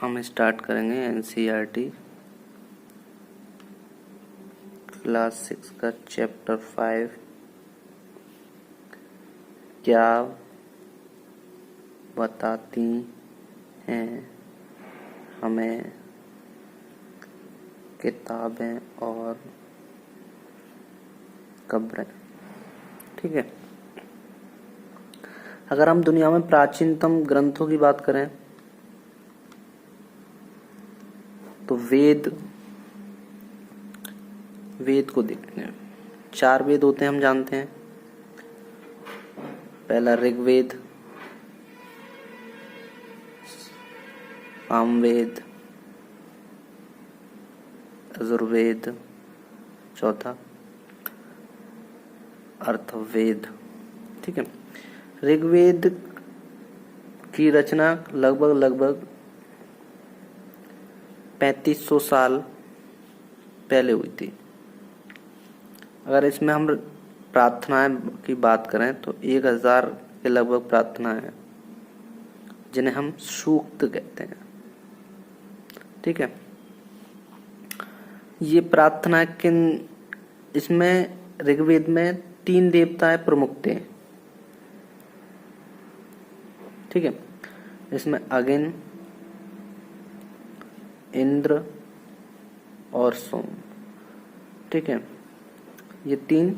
हम स्टार्ट करेंगे NCERT class 6 का चैप्टर 5 क्या बताती हैं हमें किताबें और कब्रें। ठीक है, अगर हम दुनिया में प्राचीनतम ग्रंथों की बात करें तो वेद को देखते हैं। 4 वेद होते हैं, हम जानते हैं। पहला ऋग्वेद, सामवेद, यजुर्वेद, चौथा अर्थवेद। ठीक है, ऋग्वेद की रचना लगभग 3500 साल पहले हुई थी। अगर इसमें हम प्रार्थनाएं की बात करें तो 1000 के लगभग प्रार्थनाएं हैं जिन्हें हम सूक्त कहते हैं। ठीक है, ये प्रार्थना इसमें ऋग्वेद में 3 देवताएं प्रमुख थे। ठीक है, इसमें अग्नि, इंद्र और सोम। ठीक है, ये 3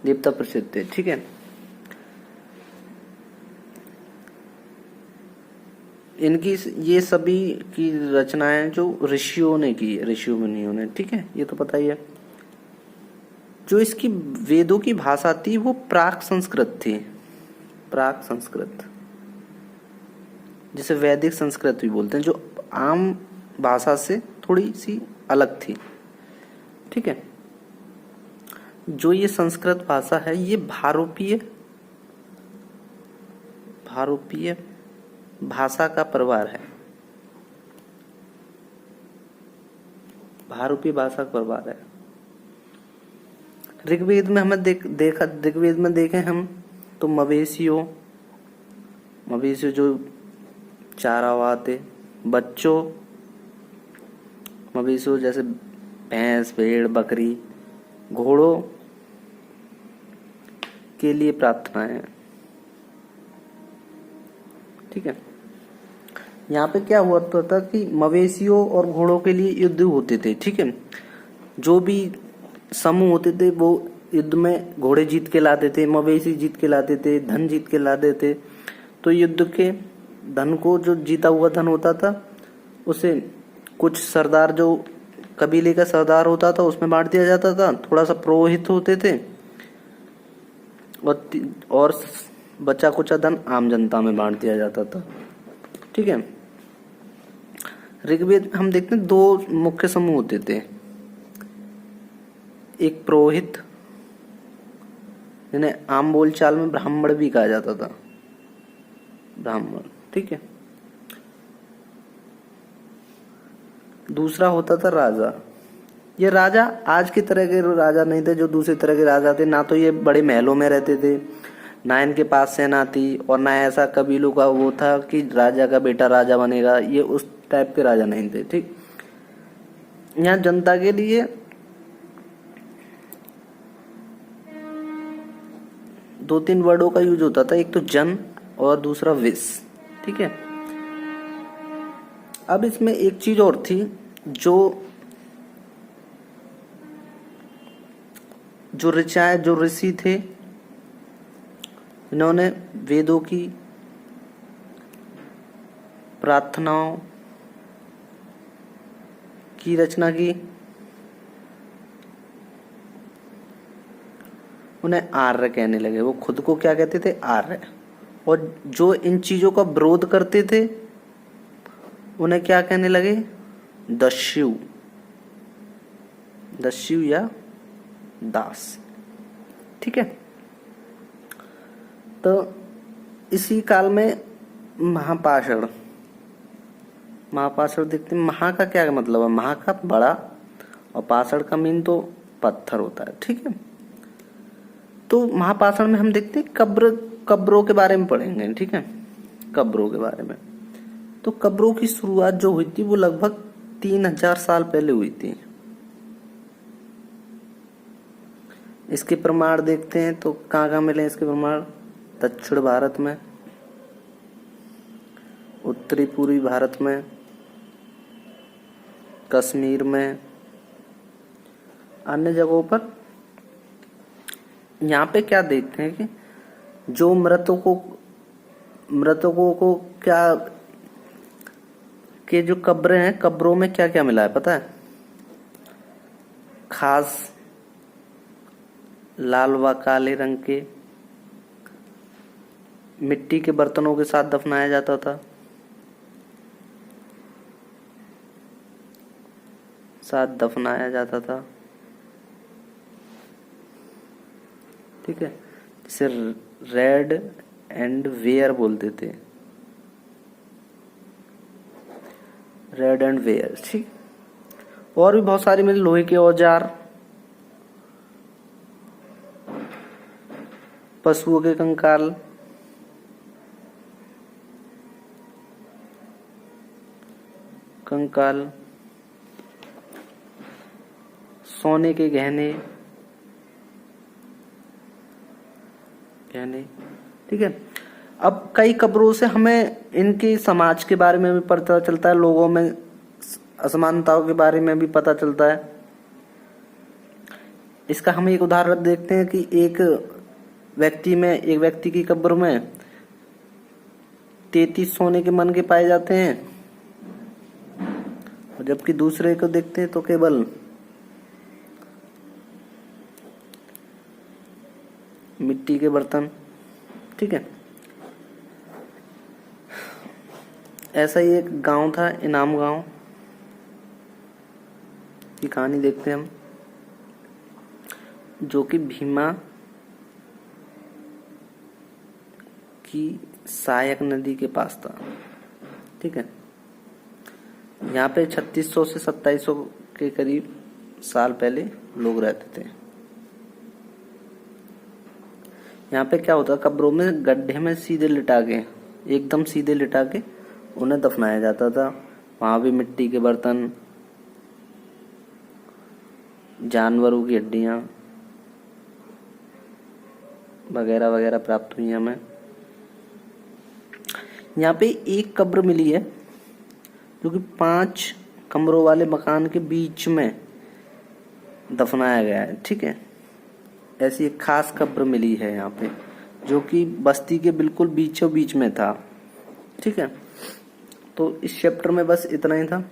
देवता प्रसिद्ध थे। ठीक है, इनकी ये सभी की रचनाएं जो ऋषियों ने की, ऋषियों मुनियों ने। ठीक है, ये तो पता ही है। जो इसकी वेदों की भाषा थी वो प्राक संस्कृत थी। प्राक संस्कृत जिसे वैदिक संस्कृत भी बोलते हैं, जो आम भाषा से थोड़ी सी अलग थी। ठीक है, जो ये संस्कृत भाषा है ये भारोपीय भाषा का परिवार है। भारोपीय भाषा का परिवार है। ऋग्वेद में हमें ऋग्वेद में देखें हम तो मवेशियों जो चारावाते, बच्चों मवेशियों जैसे भैंस, भेड़, बकरी, घोड़ों के लिए प्रार्थनाएं हैं। ठीक है, यहाँ पे क्या हुआ था कि मवेशियों और घोड़ों के लिए युद्ध होते थे। ठीक है, जो भी समूह होते थे वो युद्ध में घोड़े जीत के लाते थे, मवेशी जीत के लाते थे, धन जीत के लाते थे। तो युद्ध के धन को, जो जीता हुआ धन होता था, उसे कुछ सरदार, जो कबीले का सरदार होता था, उसमें बांट दिया जाता था। थोड़ा सा पुरोहित होते थे और बचा कुचा धन आम जनता में बांट दिया जाता था। ठीक है, ऋग्वेद में हम देखते हैं 2 मुख्य समूह होते थे। एक पुरोहित, जिन्हें आम बोलचाल में ब्राह्मण भी कहा जाता था, ब्राह्मण। ठीक है, दूसरा होता था राजा। ये राजा आज की तरह के राजा नहीं थे जो दूसरी तरह के राजा थे। ना तो ये बड़े महलों में रहते थे, ना इनके पास सेना थी, और ना ऐसा कबीलों का वो था कि राजा का बेटा राजा बनेगा। ये उस टाइप के राजा नहीं थे। ठीक, यहाँ जनता के लिए 2-3 वर्डों का यूज होता था। एक तो जन और दूसरा विस। ठीक है, अब इसमें एक चीज और थी, जो ऋषि थे, इन्होंने वेदों की प्रार्थनाओं की रचना की। उन्हें आर्य कहने लगे। वो खुद को क्या कहते थे? आर्य। और जो इन चीजों का विरोध करते थे उन्हें क्या कहने लगे? दस्यु या दास। ठीक है, तो इसी काल में महापाषाण देखते हैं। महा का क्या मतलब है? महा का बड़ा, और पाषाण का मीन तो पत्थर होता है। ठीक है, तो महापाषाण में हम देखते हैं कब्रों के बारे में पढ़ेंगे। ठीक है, कब्रों के बारे में तो कब्रों की शुरुआत जो हुई थी वो लगभग 3000 साल पहले हुई थी। इसके प्रमाण देखते हैं तो कहाँ कहाँ मिले इसके प्रमाण। दक्षिण भारत में, उत्तरी पूर्वी भारत में, कश्मीर में, अन्य जगहों पर। यहाँ पे क्या देखते हैं कि जो मृतकों को क्या के जो कब्रें हैं, कब्रों में क्या क्या मिला है पता है। खास लाल व काले रंग के मिट्टी के बर्तनों के साथ दफनाया जाता था। ठीक है, जिसे रेड एंड वेयर बोलते थे। रेड एंड वेयर, ठीक। और भी बहुत सारी मिले, लोहे के औजार, पशुओं के कंकाल, सोने के गहने, ठीक है। अब कई कब्रों से हमें इनके समाज के बारे में भी पता चलता है, लोगों में असमानताओं के बारे में भी पता चलता है। इसका हम एक उदाहरण देखते हैं कि एक व्यक्ति की कब्र में 33 सोने के मनके पाए जाते हैं, और जबकि दूसरे को देखते हैं तो केवल मिट्टी के बर्तन। ठीक है, ऐसा ही एक गांव था, इनाम गांव की कहानी देखते हैं हम, जो कि भीमा की सहायक नदी के पास था। ठीक है, यहाँ पे 3600 से 2700 के करीब साल पहले लोग रहते थे। यहाँ पे क्या होता, कब्रों में गड्ढे में एकदम सीधे लिटा के उन्हें दफनाया जाता था। वहां भी मिट्टी के बर्तन, जानवरों की हड्डियां वगैरह वगैरह प्राप्त हुई हमें। यहाँ पे एक कब्र मिली है जो कि 5 कमरों वाले मकान के बीच में दफनाया गया है। ठीक है, ऐसी एक खास कब्र मिली है यहाँ पे, जो कि बस्ती के बिल्कुल बीचों बीच में था। ठीक है, तो इस चैप्टर में बस इतना ही था।